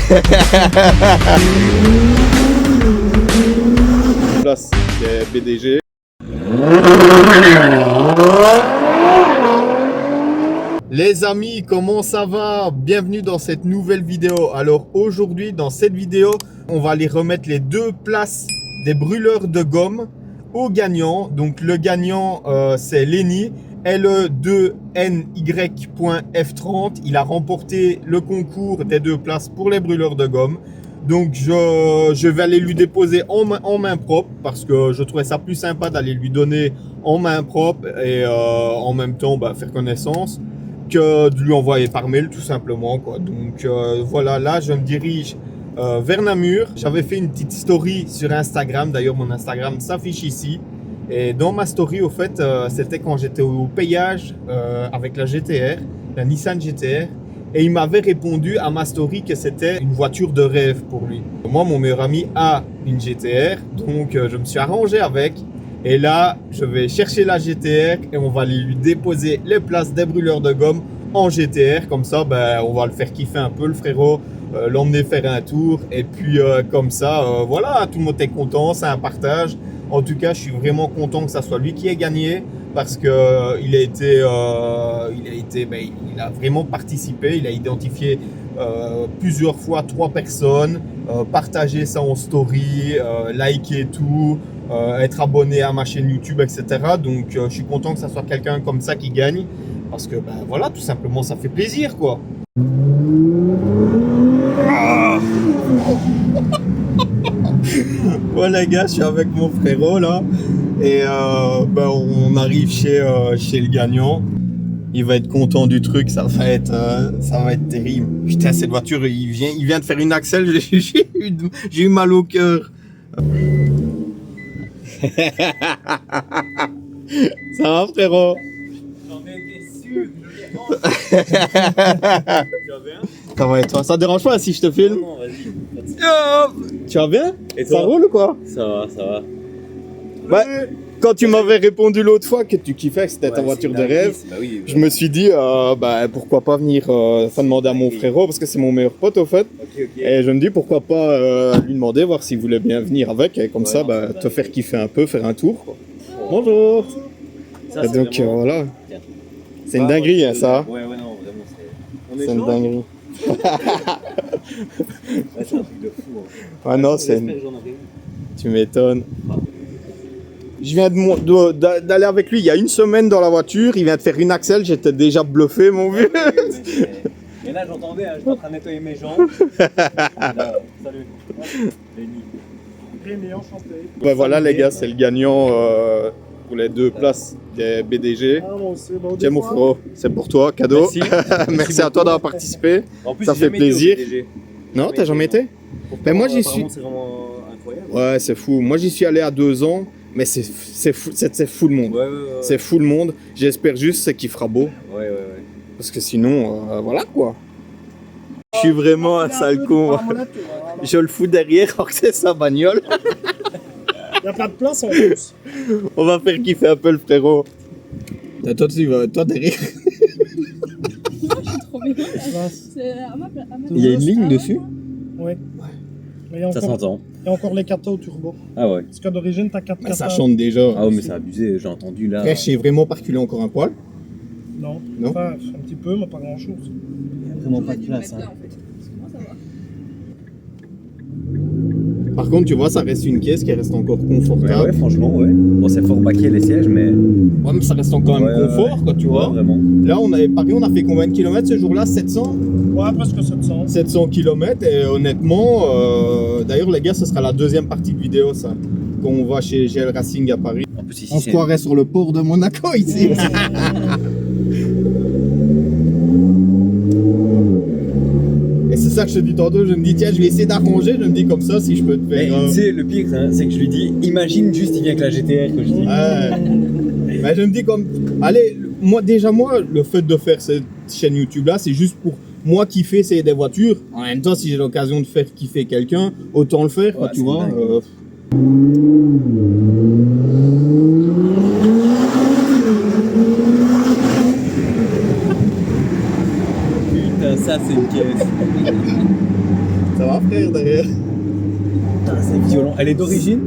Place des BDG. Les amis, comment ça va? Bienvenue dans cette nouvelle vidéo. Alors aujourd'hui, dans cette vidéo, on va aller remettre les deux places des brûleurs de gomme au gagnant. Donc le gagnant, c'est Lenny, LE2NY.F30. Il a remporté le concours des deux places pour les brûleurs de gomme. Donc je vais aller lui déposer en main propre parce que je trouvais ça plus sympa d'aller lui donner en main propre et en même temps faire connaissance que de lui envoyer par mail tout simplement, quoi. Donc voilà, là je me dirige vers Namur. J'avais fait une petite story sur Instagram, d'ailleurs mon Instagram s'affiche ici. Et dans ma story, au fait, c'était quand j'étais au payage avec la GTR, la Nissan GTR. Et il m'avait répondu à ma story que c'était une voiture de rêve pour lui. Moi, mon meilleur ami a une GTR, donc je me suis arrangé avec. Et là, je vais chercher la GTR et on va aller lui déposer les places des brûleurs de gomme en GTR. Comme ça, on va le faire kiffer un peu, le frérot, l'emmener faire un tour. Et puis comme ça, voilà, tout le monde est content, c'est un partage. En tout cas, je suis vraiment content que ça soit lui qui ait gagné parce que il a vraiment participé. Il a identifié plusieurs fois 3 personnes, partagé ça en story, liker tout, être abonné à ma chaîne YouTube, etc. Donc, je suis content que ça soit quelqu'un comme ça qui gagne parce que voilà, tout simplement, ça fait plaisir, quoi. Voilà les gars, je suis avec mon frérot là et on arrive chez le gagnant. Il va être content du truc, ça va être terrible. Putain, cette voiture, il vient de faire une accel, j'ai eu mal au cœur. Ça va frérot? J'en étais sûr, je l'ai Ça va et toi? Ça te dérange pas si je te filme? Non, vas-y. Tu vas bien? Et toi? Ça roule ou quoi? Ça va. Quand tu m'avais répondu l'autre fois que tu kiffais, que c'était ta voiture de rêve, je me suis dit pourquoi pas venir demander à mon frérot parce que c'est mon meilleur pote au fait. Okay. Et je me dis pourquoi pas lui demander, voir s'il voulait bien venir avec et comme ça te faire kiffer un peu, faire un tour, quoi. Bonjour. Ça, et donc vraiment... voilà. C'est une dinguerie hein, ça. Ouais, non, vraiment c'est une dinguerie. C'est un truc de fou. Ah non, c'est une... Tu m'étonnes. Je viens d'aller avec lui il y a une semaine dans la voiture, il vient de faire une accel, j'étais déjà bluffé mon vieux. Et là j'entendais, j'étais en train de nettoyer mes jambes. Là, salut. Rémi, enchanté. Voilà les gars, c'est le gagnant pour les deux places des BDG. Tiens mon frérot, c'est pour toi, cadeau. Merci. Merci à toi d'avoir participé. En plus, ça fait plaisir. Non, t'as jamais été? Moi j'y suis. C'est vraiment incroyable. Ouais, c'est fou. Moi j'y suis allé à 2 ans. Mais c'est fou le monde. Ouais. C'est fou le monde. J'espère juste qu'il fera beau. Ouais. Parce que sinon, voilà quoi. Je suis vraiment un sale con. Je le fous derrière alors que c'est sa bagnole. Y'a pas de place en plus. On va faire kiffer un peu le frérot. Toi derrière. Moi je suis trop bien. C'est à ma Il y a une ligne dessus? Ouais. Mais Ça s'entend. Il y a encore les katas au turbo. Ah ouais. Parce qu'à d'origine, t'as 4 katas. Ça chante déjà. Ah ouais, mais c'est abusé, j'ai entendu là. Frère, j'ai vraiment pas reculé encore un poil. Non. Non. Enfin, un petit peu, mais pas grand chose. Il y a vraiment pas de place. Là, en fait. Parce que moi ça va. Par contre, tu vois, ça reste une caisse qui reste encore confortable. Ouais, franchement, ouais. Bon, c'est fort baqué les sièges, mais. Ouais, mais ça reste encore quand même confort, quoi, tu vois. Ouais, vraiment. Là, on avait parié, on a fait combien de kilomètres ce jour-là? 700? Ouais, presque 700. 700 km et honnêtement, d'ailleurs les gars, ce sera la deuxième partie de vidéo ça, quand on va chez GL Racing à Paris. En plus, ici, On se croirait sur le port de Monaco ici. Et c'est ça que je te dis tantôt, je me dis tiens je vais essayer d'arranger, je me dis comme ça si je peux te faire... Tu sais, le pire, hein, c'est que je lui dis, imagine juste il vient avec la GTR que je dis. Mais je me dis comme, allez, moi le fait de faire cette chaîne YouTube là, c'est juste pour moi kiffer essayer des voitures. En même temps, si j'ai l'occasion de faire kiffer quelqu'un, autant le faire, quoi, tu vois. Putain, ça c'est une caisse. Ça va frère derrière? Putain, c'est violent. Elle est d'origine?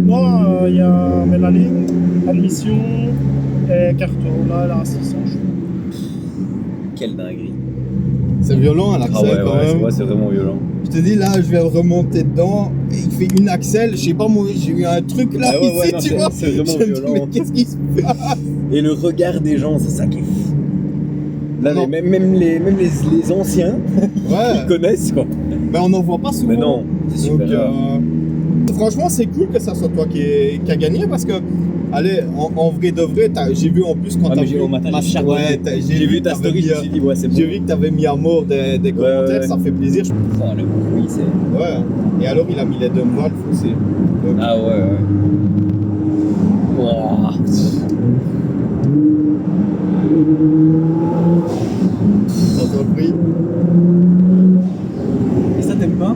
Non, il y a Mélaline, admission et carton. Là, elle a 600 chevaux. Quelle dinguerie. C'est violent à l'accès Ah ouais, quand ouais, même. c'est vraiment violent. Je te dis là, je vais remonter dedans et il fait une axelle. Je sais pas moi, j'ai eu un truc là Ah ouais, ici, ouais, non, tu vois. c'est vraiment Je me dis, violent. mais qu'est-ce qui se passe? Et le regard des gens, c'est ça qui est fou. Là, Non. même les anciens, ils Ouais. connaissent quoi. Ben on n'en voit pas souvent. Mais non, c'est Donc, super. franchement, c'est cool que ça soit toi qui a gagné parce que, allez, en vrai de vrai, j'ai vu en plus quand Ah, t'as mais vu au matin, ma- j'ai charbonné. ouais, J'ai vu ta t'avais story, mis, je me suis dit, ouais, c'est bon. j'ai vu que t'avais mis à mort des commentaires, ouais. ça fait plaisir. Oh, le bruit, c'est. Ouais. Et alors, il a mis les deux voiles foncés. Donc, Ah ouais, ouais. Wouah. t'entends le bruit. Et ça, t'aimes pas?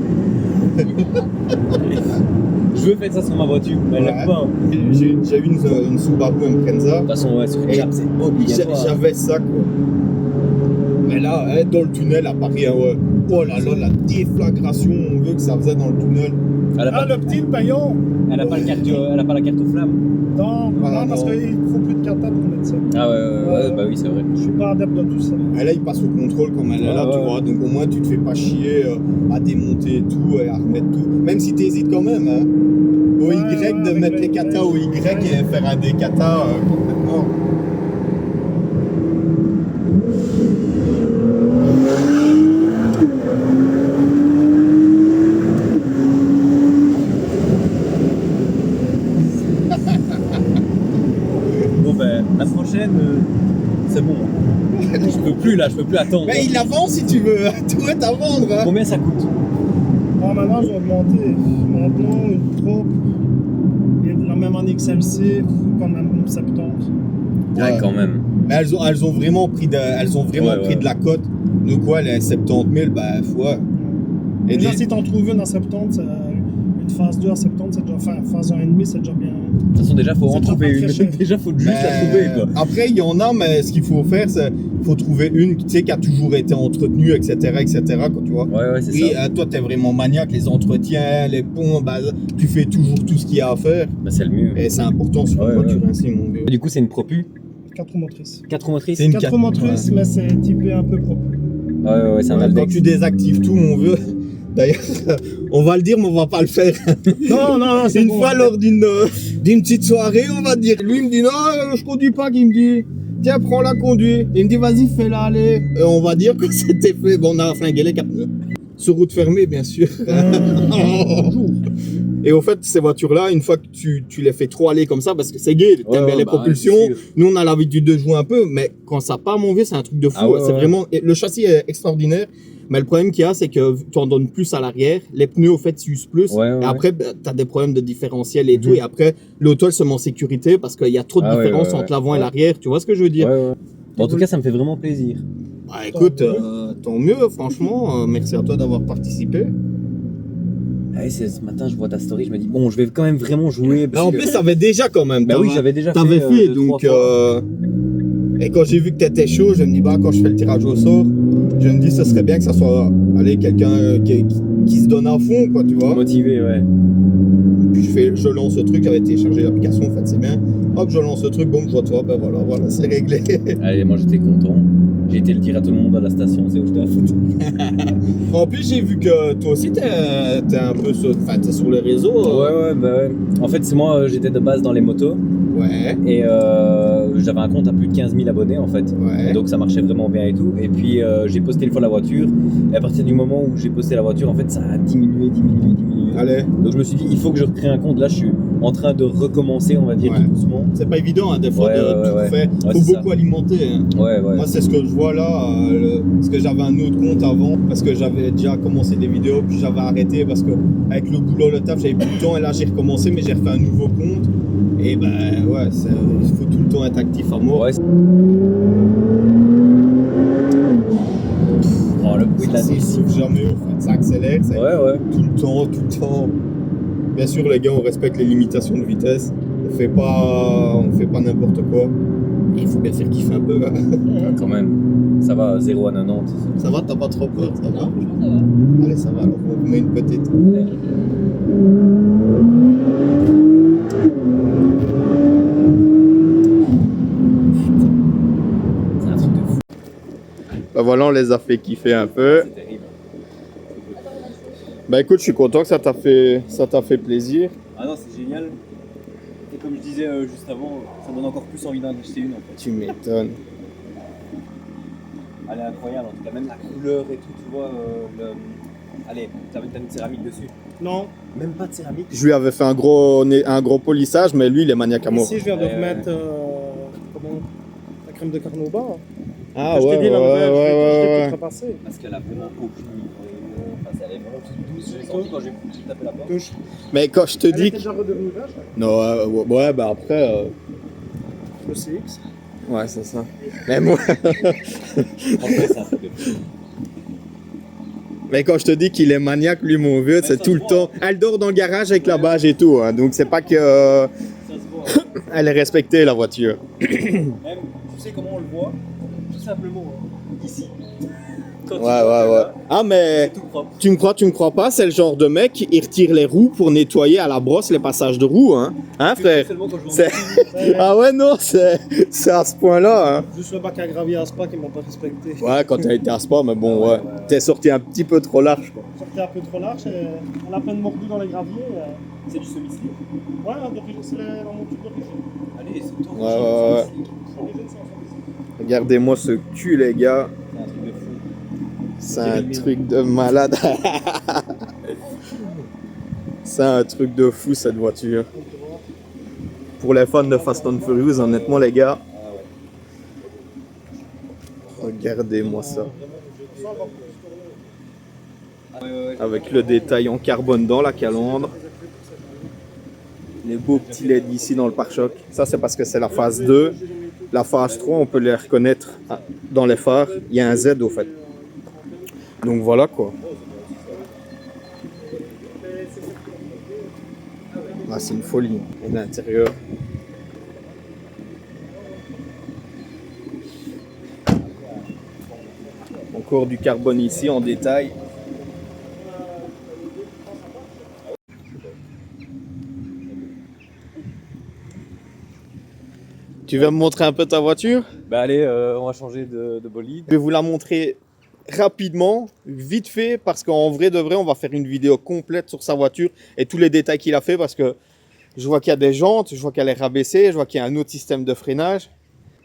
Je veux faire ça sur ma voiture, mais elle Ouais. l'aime pas. J'ai eu une Subaru Impreza. De toute façon, ouais, sur une Et carte, c'est obligatoire. J'avais ça quoi. Mais là, hein, dans le tunnel à Paris, hein, ouais. Oh là là, la déflagration, on veut que ça faisait dans le tunnel. Elle a Ah, pas, le petit, le paillon. elle a pas, elle a pas la carte aux flammes. Non, Ah, non, parce non. qu'il faut plus de cartable pour mettre ça. Ah ouais, bah oui, c'est vrai. Je suis pas adepte de tout ça. Et là, il passe au contrôle comme elle est là, Ouais, tu ouais. vois. Donc au moins, tu te fais pas chier à démonter et tout et à remettre tout. Même si tu hésites quand même, hein. Au Ouais, Y, ouais, de avec mettre les les katas au Y ouais. et faire un des katas complètement. Bon, ben, la prochaine, c'est bon. Je peux plus attendre. Mais il avance si tu veux, tout est à vendre. Hein. Combien ça coûte? Ah, maintenant, j'ai augmenté. Maintenant, une trop. Et la même année que celle-ci, quand même 70. Ouais, quand même. Mais elles ont vraiment pris Ouais. de la cote. De quoi, les 70 000, bah, ouais. Et Déjà, des- si t'en trouves une à 70, une phase 2 à 70, c'est déjà, enfin, phase 1,5, c'est déjà bien. De toute façon, déjà, faut en C'est trouver pas très une. cher. Déjà, faut juste Mais, la trouver, quoi. Après, il y en a, mais ce qu'il faut faire, c'est faut trouver une tu sais, qui a toujours été entretenue, etc. Quoi, tu vois. Ouais, c'est Oui, ça. toi, t'es vraiment maniaque, les entretiens, les ponts, bah, tu fais toujours tout ce qu'il y a à faire. Bah, c'est le mieux. Et c'est important sur Ouais, une voiture ouais. ainsi, mon vieux. Du coup, c'est une propu. 4 roues motrices. 4 roues motrices. C'est une 4 quatre- roues motrices, ouais. mais c'est typé un peu propre. Ouais, c'est un Ouais, quand Aldex. tu désactives tout, mon vieux. D'ailleurs, on va le dire, mais on va pas le faire. Non, c'est Une bon. fois lors d'une petite soirée, on va dire. Lui il me dit non, je conduis pas. Il me dit tiens, prends-la, conduis. Il me dit vas-y, fais-la, allez. Et on va dire que c'était fait. Bon, on a flingué les 4 pneus. Sur route fermée, bien sûr. Et au fait, ces voitures-là, une fois que tu les fais trop aller comme ça, parce que c'est gay, t'aimes bien les bah, propulsions. bien sûr. Nous, on a l'habitude de jouer un peu, mais quand ça part, mon vieux, c'est un truc de fou. Ah ouais, C'est ouais. vraiment. Et le châssis est extraordinaire. Mais le problème qu'il y a, c'est que tu en donnes plus à l'arrière, les pneus au fait s'usent plus, Ouais, ouais, et après tu as des problèmes de différentiel et tout, Mhm. et après l'auto elle se met en sécurité parce qu'il y a trop de Ah ouais, différence ouais, entre l'avant et l'arrière, tu vois ce que je veux dire? Ouais. En tout cas, ça me fait vraiment plaisir. Bah écoute, tant mieux, franchement, merci à toi d'avoir participé. Ce matin, je vois ta story, je me dis, bon, je vais quand même vraiment jouer. Là, en plus, t'avais déjà quand même. Bah oui, j'avais déjà T'avais fait, deux, donc. trois fois. Et quand j'ai vu que t'étais chaud, je me dis, bah, quand je fais le tirage au sort, je me dis, ce serait bien que ça soit, allez, quelqu'un qui se donne à fond, quoi, tu vois. Motivé, ouais. Puis je lance le truc, j'avais téléchargé l'application, en fait, c'est bien. Hop, je lance le truc, bon, je vois toi, ben voilà, c'est réglé. Allez, moi j'étais content. J'ai été le dire à tout le monde à la station, c'est où j'étais à foutre. En plus, j'ai vu que toi aussi, t'es un peu t'es sur les réseaux. Ouais, bah ouais. En fait, c'est moi, j'étais de base dans les motos. Ouais. Et j'avais un compte à plus de 15 000 abonnés en fait. Ouais. Et donc ça marchait vraiment bien et tout. Et puis j'ai posté une fois la voiture. Et à partir du moment où j'ai posté la voiture, en fait ça a diminué. Allez. Donc je me suis dit, il faut que je recrée un compte. Là je suis en train de recommencer, on va dire, Ouais. tout doucement. C'est pas évident, hein, des fois, Ouais, de ouais, tout ouais. faire. Ouais, Faut c'est beaucoup alimenter. Hein. Ouais. Moi, c'est ce que je vois là, parce que j'avais un autre compte avant, parce que j'avais déjà commencé des vidéos, puis j'avais arrêté parce que avec le boulot, le taf, j'avais plus de temps, et là j'ai recommencé, mais j'ai refait un nouveau compte. Et ben ouais, il faut tout le temps être actif à mort. Ouais. Oh, le bruit de la Ça nuit. souffle jamais, en fait. Ça accélère, ça Ouais. tout le temps. Bien sûr, les gars, on respecte les limitations de vitesse. On fait pas n'importe quoi. Et il faut bien faire kiffer un peu. Hein. Quand même. Ça va, 0 à 90. Ça va, t'as pas trop peur, ça va? Non, franchement, ça va. Allez, ça va, alors on met une petite. C'est un truc de fou. Bah voilà, on les a fait kiffer un peu. C'est terrible. Bah écoute, je suis content que ça t'a fait plaisir. Ah non, c'est génial. Et comme je disais juste avant, ça donne encore plus envie d'en acheter une en fait. Tu m'étonnes. Elle est incroyable, en tout cas, même la couleur et tout, tu vois. Allez, t'as une céramique dessus. Non, Même pas de céramique. Je lui avais fait un gros polissage, mais lui, il est maniaque à mort. ici je viens de Ouais, remettre comment, la crème de Carnauba. Ah Que je ouais, t'ai dit, la ouais, nouvelle, je l'ai ouais. tout repassé. Parce qu'elle a vraiment aucune. Enfin, elle est vraiment toute douce. J'ai senti quand j'ai tapé la porte. Touche. Mais quand je te Elle dis était que... déjà redevenue vache. Non, ouais, bah après... Le CX. Ouais, c'est ça. Mais moi... En fait, c'est un truc de fou. Mais quand je te dis qu'il est maniaque, lui, mon vieux, c'est ça tout se le voit. temps. Elle dort dans le garage avec la bâche et tout, hein, donc c'est pas que... Ça se voit. elle est respectée, la voiture. Même, tu sais comment on le voit? Tout simplement, ici. Quand tu Ouais, vois ouais, que ouais. là, Ah, mais... c'est tout propre. Tu me crois pas, c'est le genre de mec, il retire les roues pour nettoyer à la brosse les passages de roues, hein. Hein, frère? Seulement quand je vais en C'est- Ah ouais, non, c'est à ce point-là, hein. Juste le bac à gravier à Spa qui m'ont pas respecté. Ouais, quand t'as été à Spa, mais bon, Ouais, ouais. ouais, ouais. T'es sorti un petit peu trop large, quoi. Sorti un peu trop large, et on a peine mordu dans les graviers. C'est du semi-slip. Ouais, c'est la monture d'origine. Allez, c'est tout. Ouais, ouais, ouais. L'origine, c'est en Regardez-moi ce cul, les gars. C'est un truc de fou. C'est un truc de malade. C'est un truc de fou, cette voiture. Pour les fans de Fast and Furious, honnêtement, les gars, Ah ouais. regardez-moi ça. Ah ouais, ouais, ouais. Avec le détail en carbone dans la calandre. Les beaux petits LED ici dans le pare-choc. Ça, c'est parce que c'est la phase 2. La phase 3, on peut les reconnaître dans les phares. Il y a un Z au fait. Donc voilà quoi. Ah, c'est une folie. Et l'intérieur. Encore du carbone ici en détail. Tu vas me montrer un peu ta voiture? Bah allez, on va changer de bolide. Je vais vous la montrer rapidement, vite fait, parce qu'en vrai de vrai, on va faire une vidéo complète sur sa voiture et tous les détails qu'il a fait, parce que je vois qu'il y a des jantes, je vois qu'elle est rabaissée, je vois qu'il y a un autre système de freinage.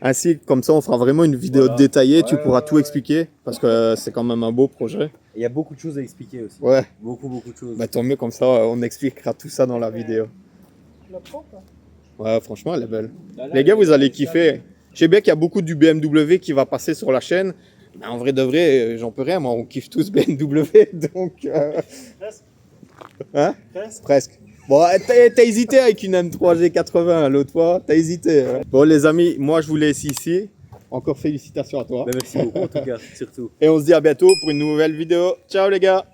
Ainsi, comme ça, on fera vraiment une vidéo Voilà. détaillée, tu Ouais, pourras ouais, tout ouais. expliquer, parce que c'est quand même un beau projet. Il y a beaucoup de choses à expliquer aussi. Ouais, Beaucoup de choses. bah tant mieux, comme ça, on expliquera tout ça dans la vidéo. La propre, hein. Ouais, franchement, elle est belle. Là, Les gars, vous allez ça- kiffer. Je sais bien qu'il y a beaucoup du BMW qui va passer sur la chaîne. Mais en vrai de vrai, j'en peux rien. Moi, on kiffe tous BMW. Donc, Presque. hein? Presque. Presque. Bon, t'as hésité avec une M3 G80 l'autre fois. T'as hésité. Hein. Bon, les amis, moi, je vous laisse ici. Encore félicitations à toi. Bah, merci beaucoup en tout cas, surtout. Et on se dit à bientôt pour une nouvelle vidéo. Ciao, les gars.